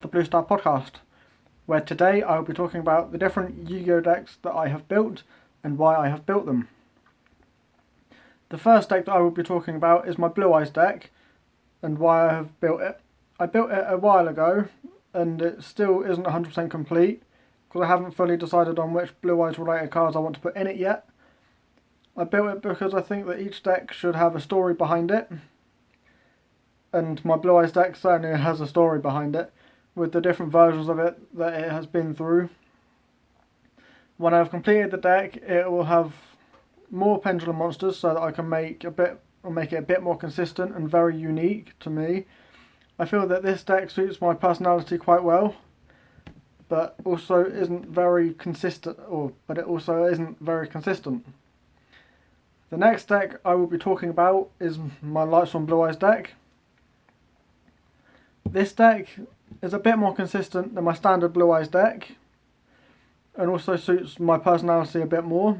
the Bluestar Podcast, where today I will be talking about the different Yu-Gi-Oh decks that I have built and why I have built them. The first deck that I will be talking about is my Blue Eyes deck and why I have built it. I built it a while ago and it still isn't 100% complete because I haven't fully decided on which Blue Eyes related cards I want to put in it yet. I built it because I think that each deck should have a story behind it, and my Blue Eyes deck certainly has a story behind it, with the different versions of it that it has been through. When I have completed the deck, it will have more pendulum monsters so that I can make it a bit more consistent and very unique to me. I feel that this deck suits my personality quite well, but also isn't very consistent. The next deck I will be talking about is my Lights on Blue Eyes deck. This deck is a bit more consistent than my standard Blue Eyes deck and also suits my personality a bit more.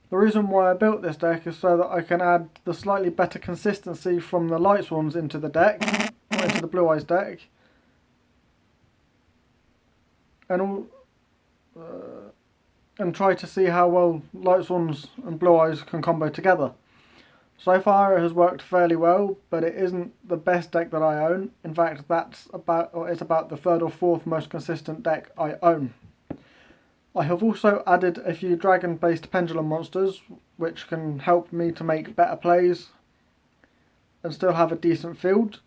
The reason why I built this deck is so that I can add the slightly better consistency from the Lights ones into the deck, into the Blue Eyes deck, and try to see how well Lights ones and Blue Eyes can combo together. So far it has worked fairly well, but it isn't the best deck that I own. In fact, it's about the third or fourth most consistent deck I own. I have also added a few dragon-based pendulum monsters, which can help me to make better plays and still have a decent field.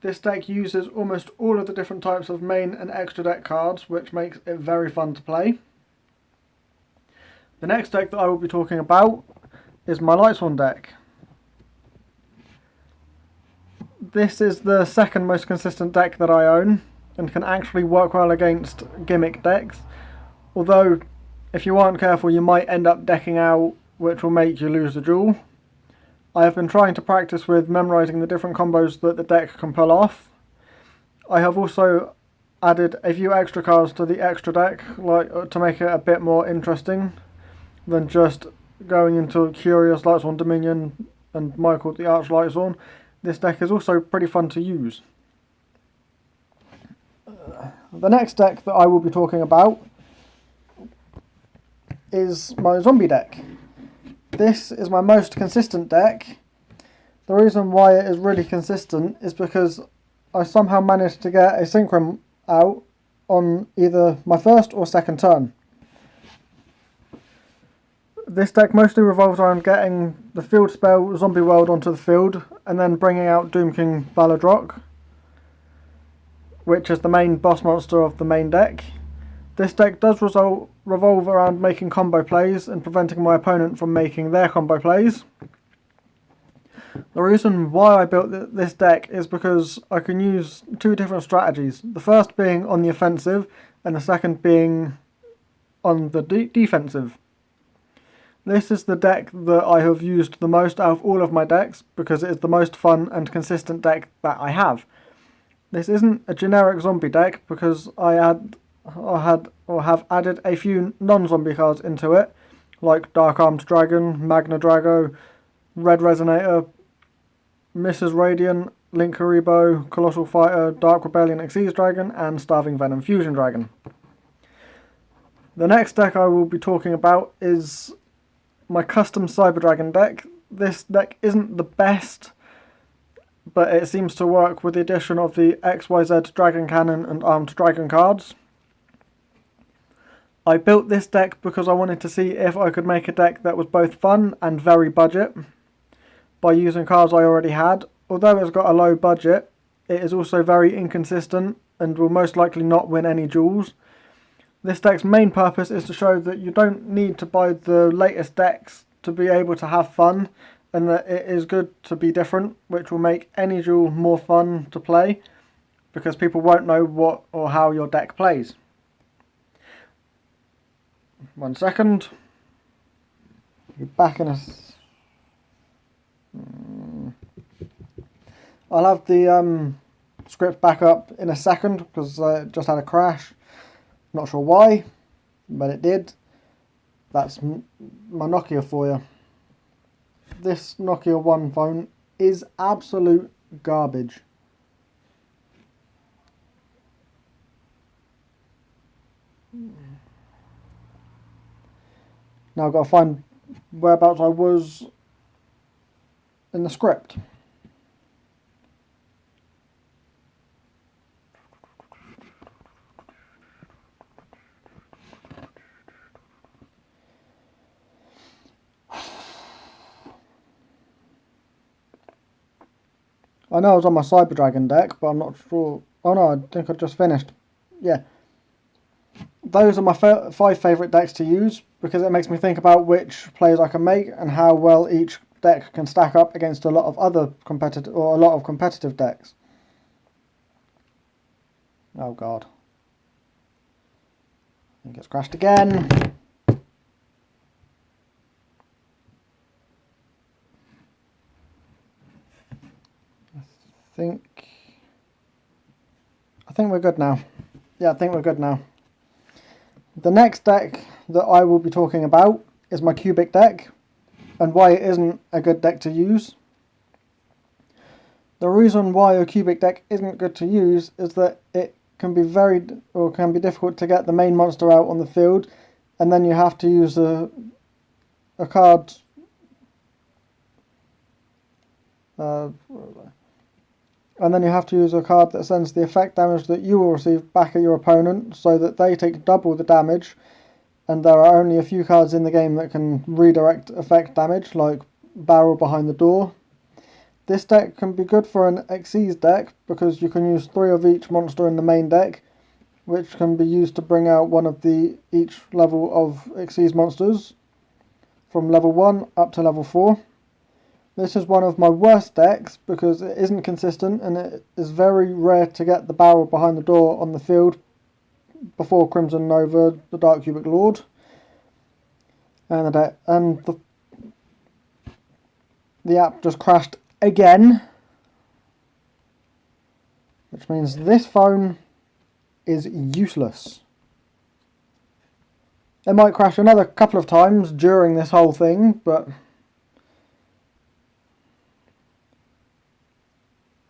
This deck uses almost all of the different types of main and extra deck cards, which makes it very fun to play. The next deck that I will be talking about is my Lights On deck. This is the second most consistent deck that I own and can actually work well against gimmick decks, although if you aren't careful you might end up decking out, which will make you lose the duel. I have been trying to practice with memorising the different combos that the deck can pull off. I have also added a few extra cards to the extra deck to make it a bit more interesting than just going into Curious, Lights On Dominion and Michael the Arch Lights On. This deck is also pretty fun to use. The next deck that I will be talking about is my Zombie deck. This is my most consistent deck. The reason why it is really consistent is because I somehow managed to get a Synchron out on either my first or second turn. This deck mostly revolves around getting the field spell Zombie World onto the field and then bringing out Doom King Baladrock, which is the main boss monster of the main deck. This deck does revolve around making combo plays and preventing my opponent from making their combo plays. The reason why I built this deck is because I can use two different strategies, the first being on the offensive and the second being on the defensive. This is the deck that I have used the most out of all of my decks because it is the most fun and consistent deck that I have. This isn't a generic zombie deck because I have added a few non-zombie cards into it, like Dark Armed Dragon, Magna Drago, Red Resonator, Mrs. Radiant, Link Karibo, Colossal Fighter, Dark Rebellion Xyz Dragon, and Starving Venom Fusion Dragon. The next deck I will be talking about is my custom Cyber Dragon deck. This deck isn't the best, but it seems to work with the addition of the XYZ Dragon Cannon and Armed Dragon cards. I built this deck because I wanted to see if I could make a deck that was both fun and very budget by using cards I already had. Although it's got a low budget, it is also very inconsistent and will most likely not win any duels. This deck's main purpose is to show that you don't need to buy the latest decks to be able to have fun, and that it is good to be different, which will make any duel more fun to play because people won't know what or how your deck plays. 1 second. You're back in a... I'll have the script back up in a second because I just had a crash. Not sure why, but it did. That's my Nokia for you. This Nokia 1 phone is absolute garbage. Now I've got to find whereabouts I was in the script. I know I was on my Cyber Dragon deck, but I'm not sure. Oh no, I think I just finished. Yeah. Those are my 5 favourite decks to use, because it makes me think about which plays I can make and how well each deck can stack up against a lot of other competitive decks. Oh god. I think it's crashed again. I think we're good now. Yeah, I think we're good now. The next deck that I will be talking about is my Cubic deck, and why it isn't a good deck to use. The reason why a Cubic deck isn't good to use is that it can be difficult to get the main monster out on the field, and then you have to use a card. And then you have to use a card that sends the effect damage that you will receive back at your opponent, so that they take double the damage, and there are only a few cards in the game that can redirect effect damage, like Barrel Behind the Door. This deck can be good for an Xyz deck, because you can use 3 of each monster in the main deck, which can be used to bring out one of each level of Xyz monsters, from level 1 up to level 4. This is one of my worst decks because it isn't consistent, and it is very rare to get the Barrel Behind the Door on the field before Crimson Nova, the Dark Cubic Lord. And the app just crashed again, which means this phone is useless. It might crash another couple of times during this whole thing, but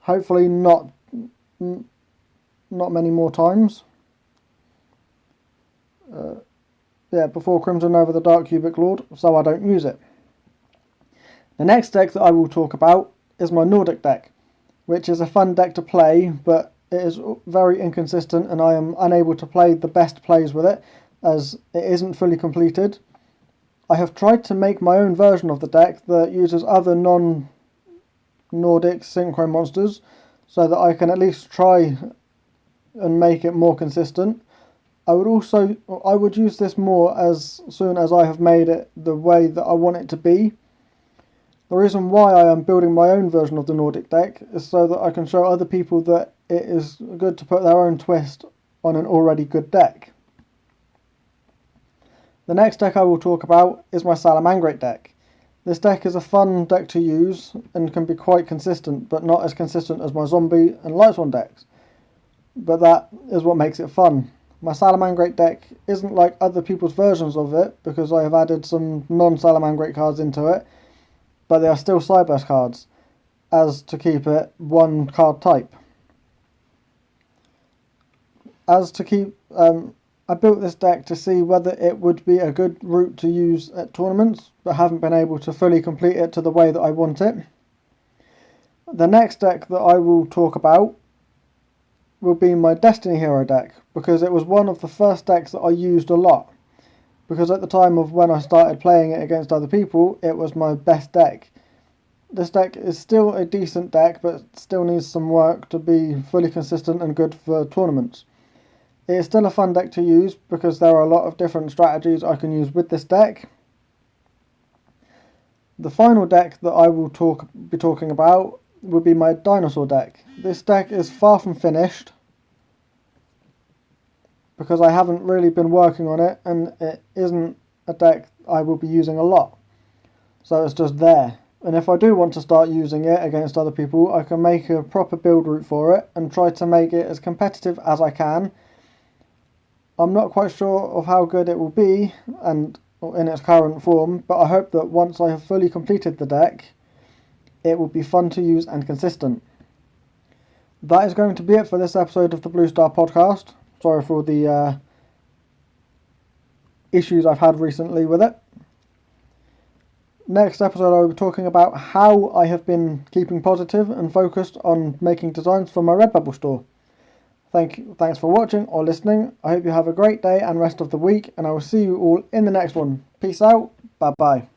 hopefully not many more times. Before Crimson Nova, the Dark Cubic Lord, so I don't use it. The next deck that I will talk about is my Nordic deck, which is a fun deck to play, but it is very inconsistent, and I am unable to play the best plays with it, as it isn't fully completed. I have tried to make my own version of the deck that uses other non-Nordic synchro monsters, so that I can at least try and make it more consistent. I would use this more as soon as I have made it the way that I want it to be. The reason why I am building my own version of the Nordic deck is so that I can show other people that it is good to put their own twist on an already good deck. The next deck I will talk about is my Salamangreat deck. This deck is a fun deck to use and can be quite consistent, but not as consistent as my Zombie and Lightsworn decks. But that is what makes it fun. My Salamangreat deck isn't like other people's versions of it, because I have added some non-Salamangreat cards into it, but they are still Cyburst cards, as to keep it one card type. I built this deck to see whether it would be a good route to use at tournaments, but haven't been able to fully complete it to the way that I want it. The next deck that I will talk about will be my Destiny Hero deck, because it was one of the first decks that I used a lot. Because at the time of when I started playing it against other people, it was my best deck. This deck is still a decent deck, but still needs some work to be fully consistent and good for tournaments. It is still a fun deck to use, because there are a lot of different strategies I can use with this deck. The final deck that I will be talking about would be my Dinosaur deck. This deck is far from finished, because I haven't really been working on it, and it isn't a deck I will be using a lot. So it's just there. And if I do want to start using it against other people, I can make a proper build route for it and try to make it as competitive as I can. I'm not quite sure of how good it will be and in its current form, but I hope that once I have fully completed the deck, it will be fun to use and consistent. That is going to be it for this episode of the Bluestar Podcast. Sorry for the issues I've had recently with it. Next episode I'll be talking about how I have been keeping positive and focused on making designs for my Redbubble store. Thanks for watching or listening. I hope you have a great day and rest of the week, and I will see you all in the next one. Peace out. Bye bye.